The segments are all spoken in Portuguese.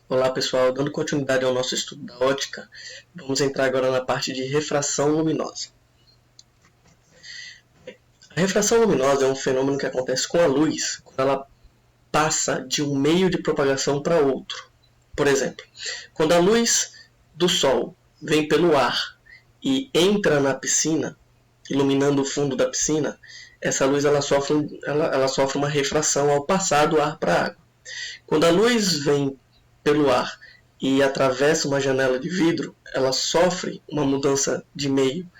Olá pessoal, dando continuidade ao nosso estudo da ótica, vamos entrar agora na parte de refração luminosa. A refração luminosa é um fenômeno que acontece com a luz quando ela passa de um meio de propagação para outro. Por exemplo, quando a luz do Sol vem pelo ar e entra na piscina, iluminando o fundo da piscina, essa luz ela sofre uma refração ao passar do ar para a água. Quando a luz vem pelo ar e atravessa uma janela de vidro, ela sofre uma mudança de meio.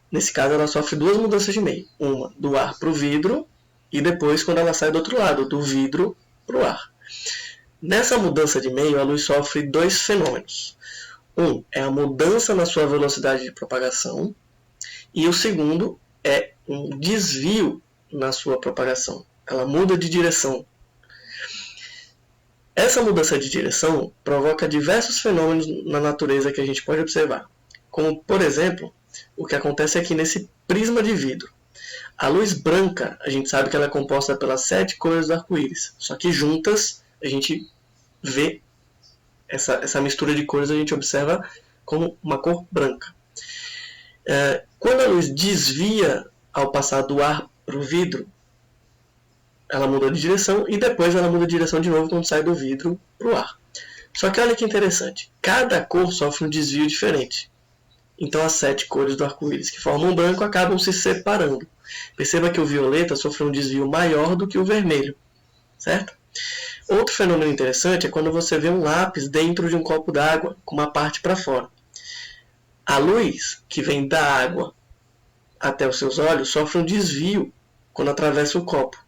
Nesse caso, ela sofre duas mudanças de meio. Uma do ar para o vidro e depois quando ela sai do outro lado, do vidro para o ar. Nessa mudança de meio, a luz sofre dois fenômenos. Um é a mudança na sua velocidade de propagação e o segundo é um desvio na sua propagação. Ela muda de direção. Essa mudança de direção provoca diversos fenômenos na natureza que a gente pode observar, como, por exemplo, o que acontece aqui nesse prisma de vidro. A luz branca, a gente sabe que ela é composta pelas 7 cores do arco-íris, só que juntas a gente vê essa mistura de cores, a gente observa como uma cor branca. Quando a luz desvia ao passar do ar para o vidro, ela muda de direção e depois ela muda de direção de novo quando sai do vidro para o ar. Só que olha que interessante, cada cor sofre um desvio diferente. Então as 7 cores do arco-íris que formam um branco acabam se separando. Perceba que o violeta sofre um desvio maior do que o vermelho, certo? Outro fenômeno interessante é quando você vê um lápis dentro de um copo d'água com uma parte para fora. A luz que vem da água até os seus olhos sofre um desvio quando atravessa o copo.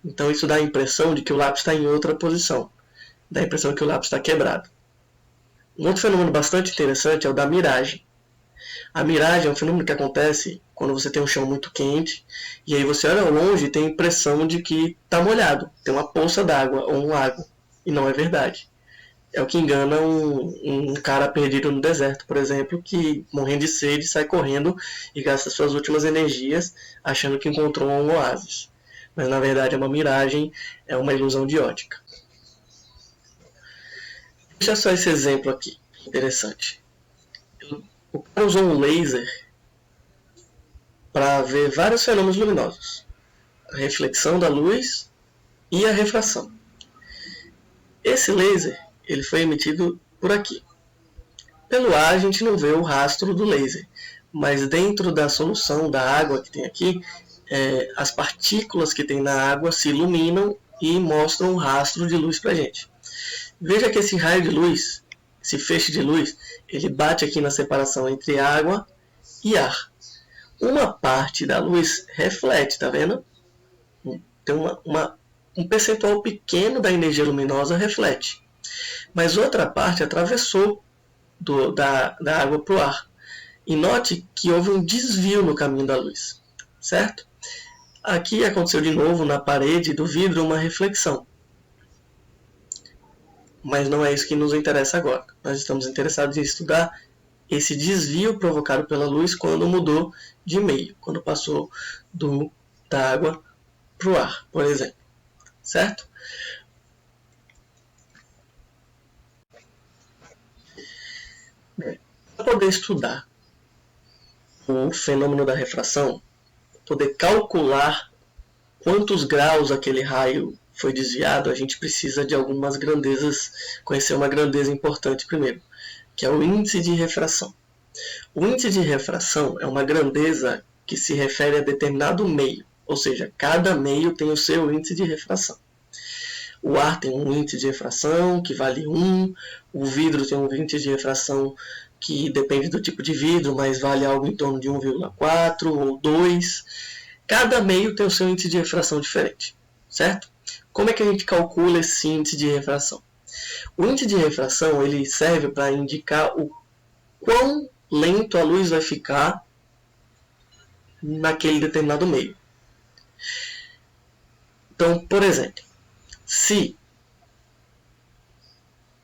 Então isso dá a impressão de que o lápis está em outra posição. Dá a impressão que o lápis está quebrado. Um outro fenômeno bastante interessante é o da miragem. A miragem é um fenômeno que acontece quando você tem um chão muito quente e aí você olha ao longe e tem a impressão de que está molhado. Tem uma poça d'água ou um lago. E não é verdade. É o que engana um cara perdido no deserto, por exemplo, que morrendo de sede sai correndo e gasta suas últimas energias achando que encontrou um oásis. Mas na verdade é uma miragem, é uma ilusão de ótica. Deixa só esse exemplo aqui, interessante. O cara usou um laser para ver vários fenômenos luminosos. A reflexão da luz e a refração. Esse laser ele foi emitido por aqui. Pelo ar a gente não vê o rastro do laser, mas dentro da solução da água que tem aqui, as partículas que tem na água se iluminam e mostram um rastro de luz para a gente. Veja que esse raio de luz, esse feixe de luz, ele bate aqui na separação entre água e ar. Uma parte da luz reflete, tá vendo? Tem um percentual pequeno da energia luminosa reflete. Mas outra parte atravessou da água para o ar. E note que houve um desvio no caminho da luz, certo? Aqui aconteceu de novo na parede do vidro uma reflexão. Mas não é isso que nos interessa agora. Nós estamos interessados em estudar esse desvio provocado pela luz quando mudou de meio, quando passou da água para o ar, por exemplo. Certo? Para poder estudar o fenômeno da refração, poder calcular quantos graus aquele raio foi desviado, a gente precisa de algumas grandezas, conhecer uma grandeza importante primeiro, que é o índice de refração. O índice de refração é uma grandeza que se refere a determinado meio, ou seja, cada meio tem o seu índice de refração. O ar tem um índice de refração que vale 1, o vidro tem um índice de refração que depende do tipo de vidro, mas vale algo em torno de 1,4 ou 2. Cada meio tem o seu índice de refração diferente, certo? Como é que a gente calcula esse índice de refração? O índice de refração ele serve para indicar o quão lento a luz vai ficar naquele determinado meio. Então, por exemplo, se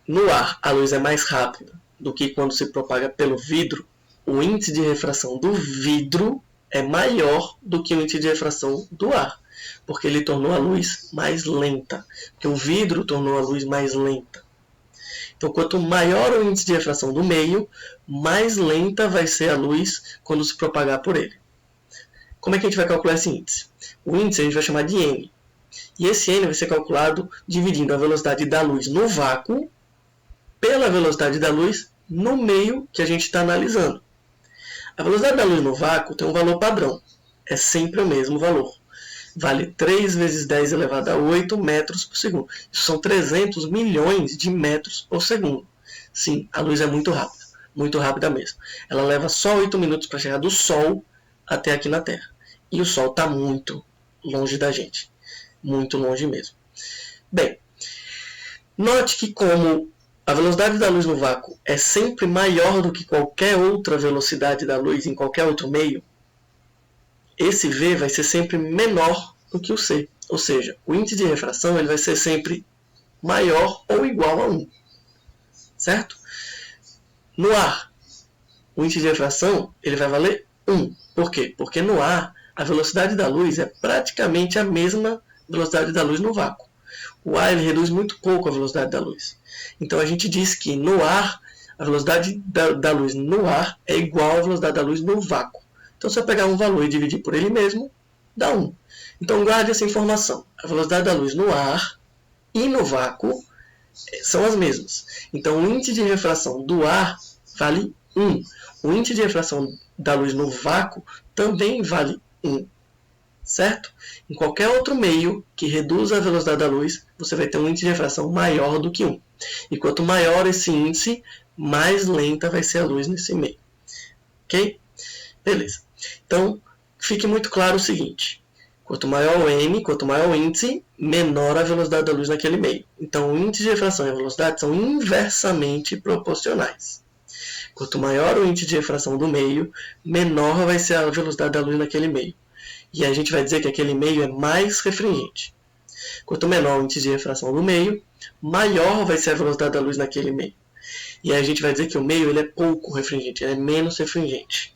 no ar a luz é mais rápida do que quando se propaga pelo vidro, o índice de refração do vidro é maior do que o índice de refração do ar, porque ele tornou a luz mais lenta, porque o vidro tornou a luz mais lenta. Então, quanto maior o índice de refração do meio, mais lenta vai ser a luz quando se propagar por ele. Como é que a gente vai calcular esse índice? O índice a gente vai chamar de n. E esse n vai ser calculado dividindo a velocidade da luz no vácuo pela velocidade da luz no meio que a gente está analisando. A velocidade da luz no vácuo tem um valor padrão. É sempre o mesmo valor. Vale 3 vezes 10 elevado a 8 metros por segundo. Isso são 300 milhões de metros por segundo. Sim, a luz é muito rápida mesmo. Ela leva só 8 minutos para chegar do Sol até aqui na Terra. E o Sol está muito longe da gente. Muito longe mesmo. Bem, note que como a velocidade da luz no vácuo é sempre maior do que qualquer outra velocidade da luz em qualquer outro meio, esse V vai ser sempre menor do que o C. Ou seja, o índice de refração ele vai ser sempre maior ou igual a 1. Certo? No ar, o índice de refração ele vai valer 1. Por quê? Porque no ar, a velocidade da luz é praticamente a mesma velocidade da luz no vácuo. O ar ele reduz muito pouco a velocidade da luz. Então a gente diz que no ar, a velocidade da luz no ar é igual à velocidade da luz no vácuo. Então se eu pegar um valor e dividir por ele mesmo, dá 1. Então guarde essa informação. A velocidade da luz no ar e no vácuo são as mesmas. Então o índice de refração do ar vale 1. O índice de refração da luz no vácuo também vale 1. Certo? Em qualquer outro meio que reduza a velocidade da luz, você vai ter um índice de refração maior do que 1. E quanto maior esse índice, mais lenta vai ser a luz nesse meio. Ok? Beleza. Então, fique muito claro o seguinte. Quanto maior o n, quanto maior o índice, menor a velocidade da luz naquele meio. Então, o índice de refração e a velocidade são inversamente proporcionais. Quanto maior o índice de refração do meio, menor vai ser a velocidade da luz naquele meio. E a gente vai dizer que aquele meio é mais refringente. Quanto menor o índice de refração do meio, maior vai ser a velocidade da luz naquele meio. E aí a gente vai dizer que o meio ele é pouco refringente, ele é menos refringente.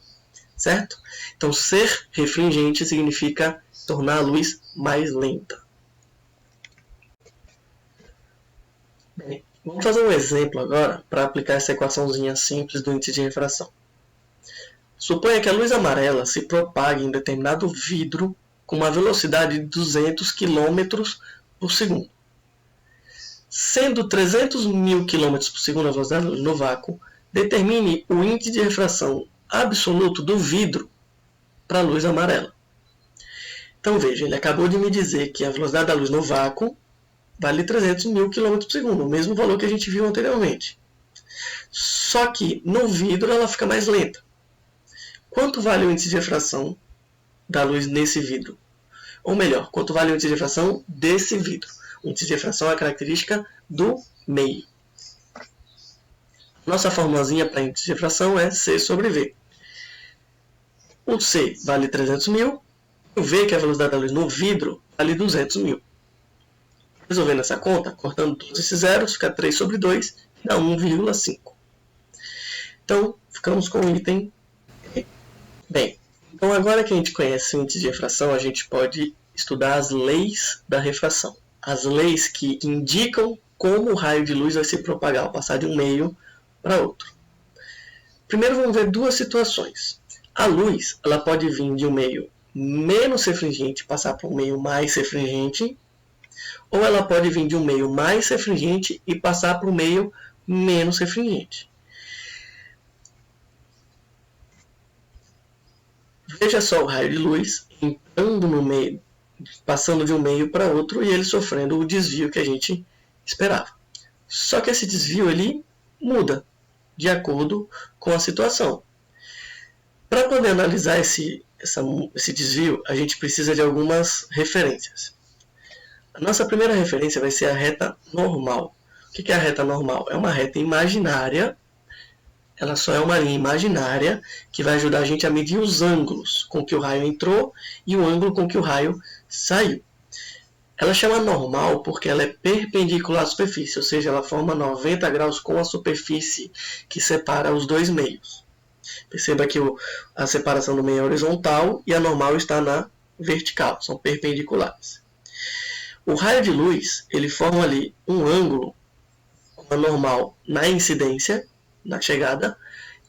Certo? Então, ser refringente significa tornar a luz mais lenta. Bem, vamos fazer um exemplo agora para aplicar essa equaçãozinha simples do índice de refração. Suponha que a luz amarela se propague em determinado vidro com uma velocidade de 200 km por segundo. Sendo 300 mil km por segundo a velocidade da luz no vácuo, determine o índice de refração absoluto do vidro para a luz amarela. Então veja, ele acabou de me dizer que a velocidade da luz no vácuo vale 300 mil km por segundo, o mesmo valor que a gente viu anteriormente. Só que no vidro ela fica mais lenta. Quanto vale o índice de refração da luz nesse vidro? Ou melhor, quanto vale o índice de refração desse vidro? O índice de refração é a característica do meio. Nossa formulazinha para índice de refração é C sobre V. O C vale 300 mil, o V, que é a velocidade da luz no vidro, vale 200 mil. Resolvendo essa conta, cortando todos esses zeros, fica 3 sobre 2, dá 1,5. Então, ficamos com o item E. Bem, então agora que a gente conhece o índice de refração, a gente pode estudar as leis da refração. As leis que indicam como o raio de luz vai se propagar ao passar de um meio para outro. Primeiro vamos ver duas situações. A luz ela pode vir de um meio menos refringente e passar para um meio mais refringente, ou ela pode vir de um meio mais refringente e passar para um meio menos refringente. Veja só o raio de luz entrando no meio, passando de um meio para outro e ele sofrendo o desvio que a gente esperava. Só que esse desvio ele muda de acordo com a situação. Para poder analisar esse desvio, a gente precisa de algumas referências. A nossa primeira referência vai ser a reta normal. O que é a reta normal? É uma reta imaginária. Ela só é uma linha imaginária que vai ajudar a gente a medir os ângulos com que o raio entrou e o ângulo com que o raio saiu. Ela chama normal porque ela é perpendicular à superfície, ou seja, ela forma 90 graus com a superfície que separa os dois meios. Perceba que a separação do meio é horizontal e a normal está na vertical, são perpendiculares. O raio de luz ele forma ali um ângulo com anormal na incidência, na chegada,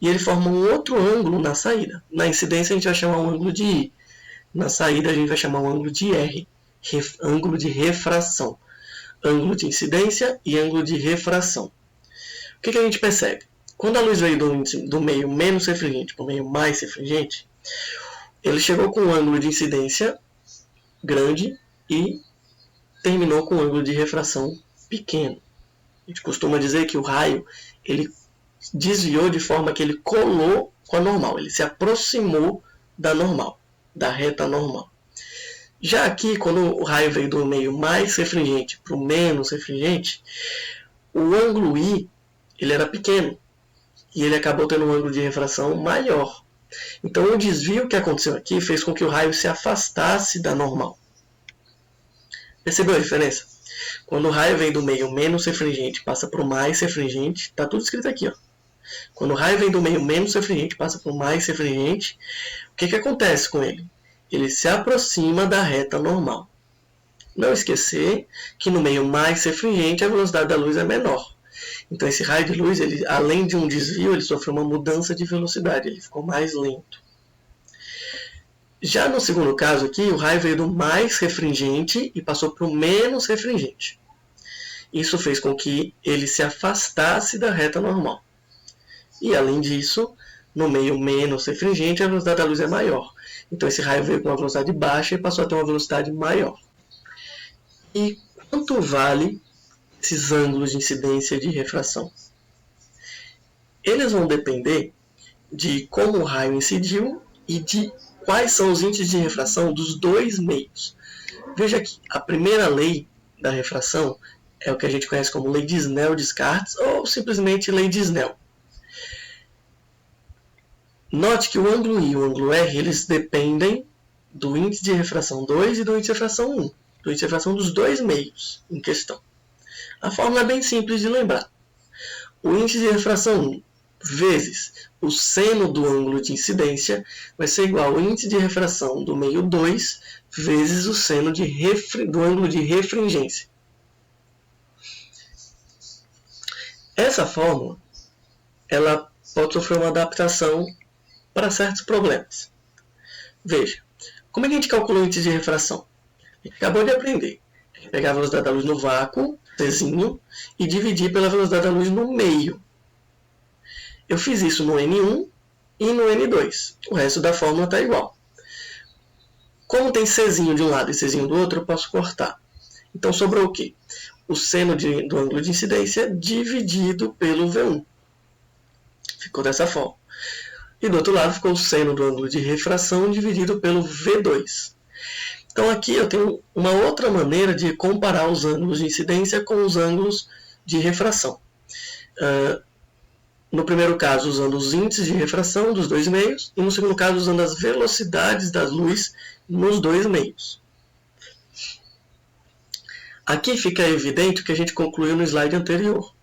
e ele forma um outro ângulo na saída. Na incidência a gente vai chamar um ângulo de I, na saída a gente vai chamar um ângulo de R, ângulo de refração. Ângulo de incidência e ângulo de refração. O que a gente percebe? Quando a luz veio do meio menos refringente para o meio mais refringente, ele chegou com um ângulo de incidência grande e terminou com um ângulo de refração pequeno. A gente costuma dizer que o raio ele desviou de forma que ele colou com a normal, ele se aproximou da normal, da reta normal. Já aqui, quando o raio veio do meio mais refringente para o menos refringente, o ângulo I ele era pequeno e ele acabou tendo um ângulo de refração maior. Então o desvio que aconteceu aqui fez com que o raio se afastasse da normal. Percebeu a diferença? Quando o raio vem do meio menos refringente, passa para o mais refringente, está tudo escrito aqui, ó. Quando o raio vem do meio menos refringente, passa para o mais refringente, o que acontece com ele? Ele se aproxima da reta normal. Não esquecer que no meio mais refringente a velocidade da luz é menor. Então esse raio de luz, ele, além de um desvio, ele sofreu uma mudança de velocidade, ele ficou mais lento. Já no segundo caso aqui, o raio veio do mais refringente e passou para o menos refringente. Isso fez com que ele se afastasse da reta normal. E além disso, no meio menos refringente, a velocidade da luz é maior. Então esse raio veio com uma velocidade baixa e passou a ter uma velocidade maior. E quanto vale esses ângulos de incidência e de refração? Eles vão depender de como o raio incidiu e de quais são os índices de refração dos dois meios. Veja que a primeira lei da refração é o que a gente conhece como lei de Snell-Descartes ou simplesmente lei de Snell. Note que o ângulo I e o ângulo R eles dependem do índice de refração 2 e do índice de refração 1, do índice de refração dos dois meios em questão. A fórmula é bem simples de lembrar. O índice de refração 1 vezes o seno do ângulo de incidência vai ser igual ao índice de refração do meio 2 vezes o seno do ângulo de refringência. Essa fórmula ela pode sofrer uma adaptação para certos problemas. Veja, como é que a gente calcula o índice de refração? A gente acabou de aprender. A gente pegar a velocidade da luz no vácuo, Czinho, e dividir pela velocidade da luz no meio. Eu fiz isso no N1 e no N2. O resto da fórmula está igual. Como tem Czinho de um lado e Czinho do outro, eu posso cortar. Então sobrou o quê? O seno do ângulo de incidência dividido pelo V1. Ficou dessa forma. E do outro lado ficou o seno do ângulo de refração dividido pelo V2. Então aqui eu tenho uma outra maneira de comparar os ângulos de incidência com os ângulos de refração. No primeiro caso, usando os índices de refração dos dois meios, e no segundo caso, usando as velocidades da luz nos dois meios. Aqui fica evidente o que a gente concluiu no slide anterior.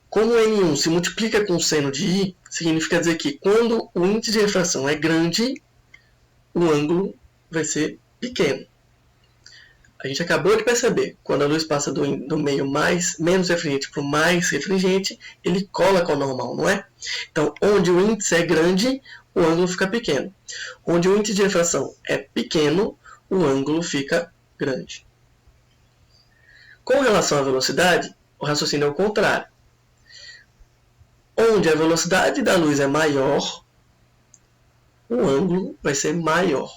Como o N1 se multiplica com o seno de I, significa dizer que quando o índice de refração é grande, o ângulo vai ser pequeno. A gente acabou de perceber, quando a luz passa do meio menos refringente para o mais refringente, ele cola com o normal, não é? Então, onde o índice é grande, o ângulo fica pequeno. Onde o índice de refração é pequeno, o ângulo fica grande. Com relação à velocidade, o raciocínio é o contrário. Onde a velocidade da luz é maior, o ângulo vai ser maior.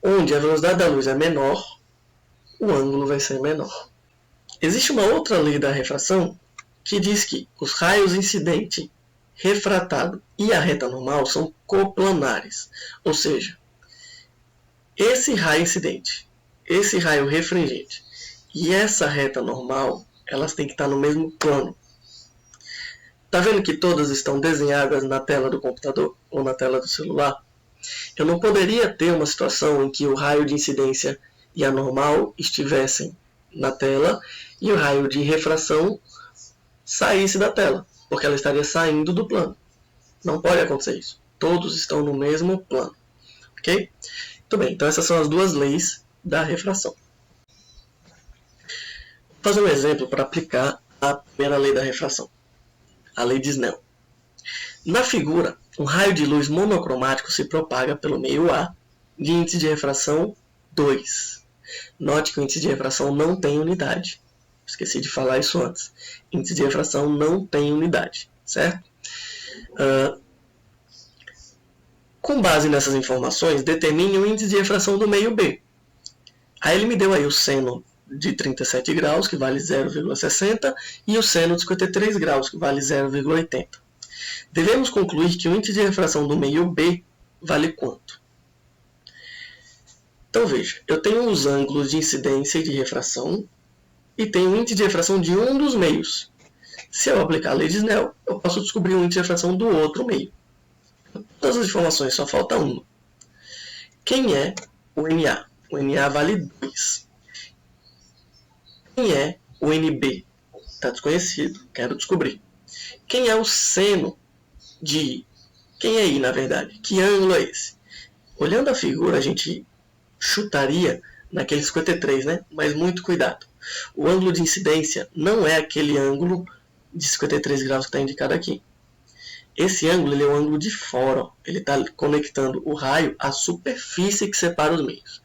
Onde a velocidade da luz é menor, o ângulo vai ser menor. Existe uma outra lei da refração que diz que os raios incidente, refratado e a reta normal são coplanares. Ou seja, esse raio incidente, esse raio refringente e essa reta normal, elas têm que estar no mesmo plano. Está vendo que todas estão desenhadas na tela do computador ou na tela do celular? Eu não poderia ter uma situação em que o raio de incidência e a normal estivessem na tela e o raio de refração saísse da tela, porque ela estaria saindo do plano. Não pode acontecer isso. Todos estão no mesmo plano. Ok? Muito bem, então essas são as duas leis da refração. fazer um exemplo para aplicar a primeira lei da refração, a lei de Snell. Na figura, um raio de luz monocromático se propaga pelo meio A de índice de refração 2. Note que o índice de refração não tem unidade. Esqueci de falar isso antes. Índice de refração não tem unidade, certo? Com base nessas informações, determine o índice de refração do meio B. Aí ele me deu aí o seno de 37 graus, que vale 0,60, e o seno de 53 graus, que vale 0,80. Devemos concluir que o índice de refração do meio B vale quanto? Então veja, eu tenho os ângulos de incidência e de refração e tenho o índice de refração de um dos meios. Se eu aplicar a lei de Snell, eu posso descobrir o índice de refração do outro meio. Todas as informações, só falta uma. Quem é o NA? O NA vale 2. Quem é o NB? Está desconhecido, quero descobrir. Quem é o seno de I? Quem é I, na verdade? Que ângulo é esse? Olhando a figura, a gente chutaria naquele 53, né? Mas muito cuidado. O ângulo de incidência não é aquele ângulo de 53 graus que está indicado aqui. Esse ângulo ele é o ângulo de fora. Ó. Ele está conectando o raio à superfície que separa os meios.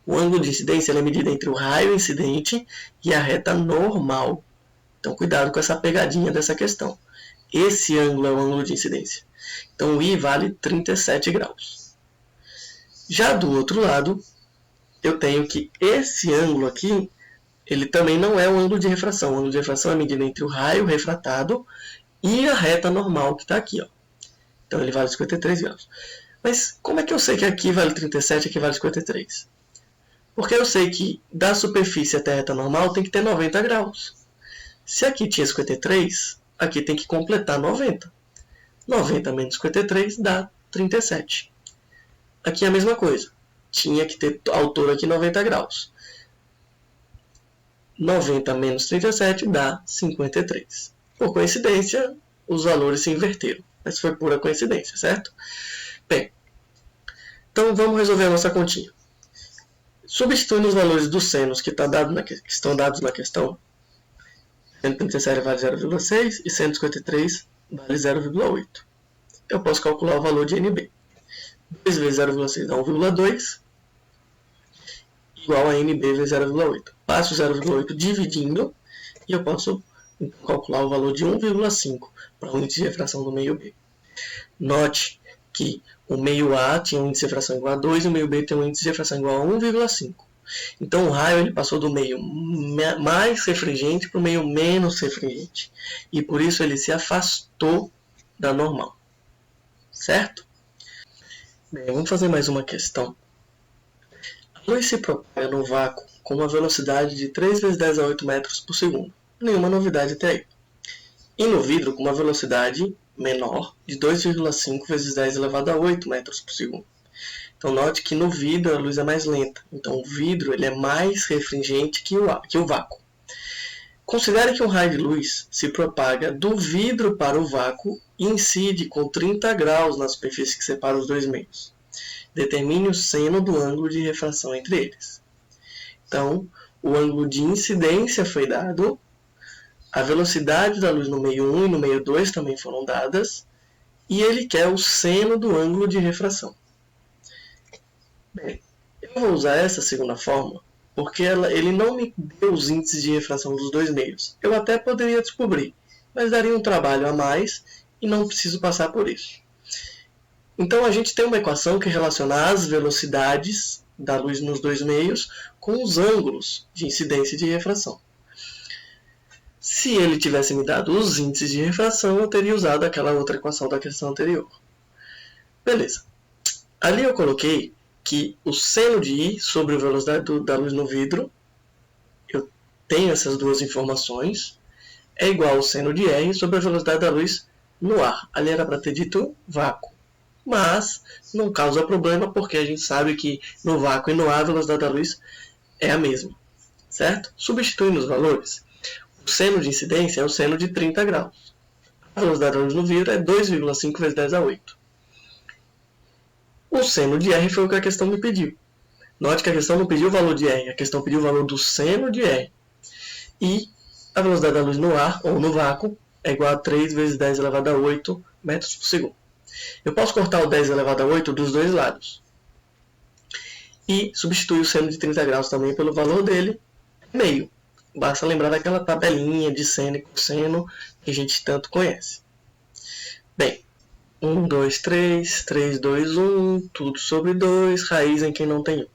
O ângulo de incidência ele é medido entre o raio incidente e a reta normal. Então, cuidado com essa pegadinha dessa questão. Esse ângulo é o ângulo de incidência. Então, o I vale 37 graus. Já do outro lado, eu tenho que esse ângulo aqui, ele também não é o ângulo de refração. O ângulo de refração é medido entre o raio refratado e a reta normal que está aqui. Ó. Então, ele vale 53 graus. Mas como é que eu sei que aqui vale 37 e aqui vale 53? Porque eu sei que da superfície até a reta normal tem que ter 90 graus. Se aqui tinha 53, aqui tem que completar 90. 90 menos 53 dá 37. Aqui é a mesma coisa. Tinha que ter a altura aqui 90 graus. 90 menos 37 dá 53. Por coincidência, os valores se inverteram. Mas foi pura coincidência, certo? Bem, então vamos resolver a nossa continha. Substituindo os valores dos senos que estão dados na questão, 137 vale 0,6 e 153 vale 0,8. Eu posso calcular o valor de NB. 2 vezes 0,6 dá 1,2, igual a NB vezes 0,8. Passo 0,8 dividindo e eu posso calcular o valor de 1,5 para o índice de refração do meio B. Note que o meio A tinha um índice de refração igual a 2 e o meio B tem um índice de refração igual a 1,5. Então o raio ele passou do meio mais refringente para o meio menos refringente. E por isso ele se afastou da normal. Certo? Bem, vamos fazer mais uma questão. A luz se propaga no vácuo com uma velocidade de 3 vezes 10 a 8 metros por segundo. Nenhuma novidade até aí. E no vidro com uma velocidade menor de 2,5 vezes 10 elevado a 8 metros por segundo. Então note que no vidro a luz é mais lenta. Então o vidro ele é mais refringente que o vácuo. Considere que um raio de luz se propaga do vidro para o vácuo e incide com 30 graus na superfície que separa os dois meios. Determine o seno do ângulo de refração entre eles. Então, o ângulo de incidência foi dado, a velocidade da luz no meio 1 e no meio 2 também foram dadas, e ele quer o seno do ângulo de refração. Bem, eu vou usar essa segunda fórmula porque ele não me deu os índices de refração dos dois meios. Eu até poderia descobrir, mas daria um trabalho a mais e não preciso passar por isso. Então a gente tem uma equação que relaciona as velocidades da luz nos dois meios com os ângulos de incidência e de refração. Se ele tivesse me dado os índices de refração, eu teria usado aquela outra equação da questão anterior. Beleza. Ali eu coloquei que o seno de I sobre a velocidade da luz no vidro, eu tenho essas duas informações, é igual ao seno de R sobre a velocidade da luz no ar. Ali era para ter dito vácuo. Mas não causa problema porque a gente sabe que no vácuo e no ar a velocidade da luz é a mesma. Certo? Substituindo os valores, o seno de incidência é o seno de 30 graus. A velocidade da luz no vidro é 2,5 vezes 10 a 8. O seno de R foi o que a questão me pediu. Note que a questão não pediu o valor de R, a questão pediu o valor do seno de R. E a velocidade da luz no ar, ou no vácuo, é igual a 3 vezes 10 elevado a 8 metros por segundo. Eu posso cortar o 10 elevado a 8 dos dois lados. E substituir o seno de 30 graus também pelo valor dele, meio. Basta lembrar daquela tabelinha de seno e cosseno que a gente tanto conhece. Bem, 1, 2, 3, 3, 2, 1, tudo sobre 2, raiz em quem não tem 1.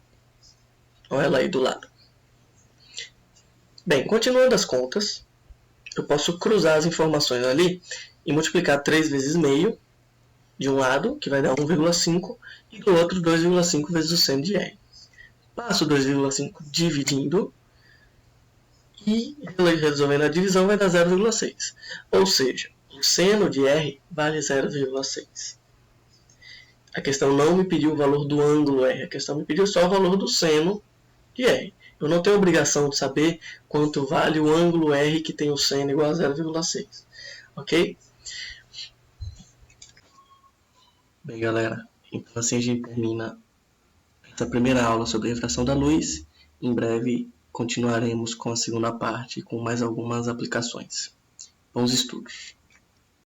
Olha ela aí do lado. Bem, continuando as contas, eu posso cruzar as informações ali e multiplicar 3 vezes meio de um lado, que vai dar 1,5, e do outro 2,5 vezes o seno de R. Passo 2,5 dividindo e resolvendo a divisão vai dar 0,6. Ou seja, o seno de R vale 0,6. A questão não me pediu o valor do ângulo R, a questão me pediu só o valor do seno de R. Eu não tenho obrigação de saber quanto vale o ângulo R que tem o seno igual a 0,6. Ok? Bem, galera, então assim a gente termina essa primeira aula sobre refração da luz. Em breve continuaremos com a segunda parte, com mais algumas aplicações. Bons estudos!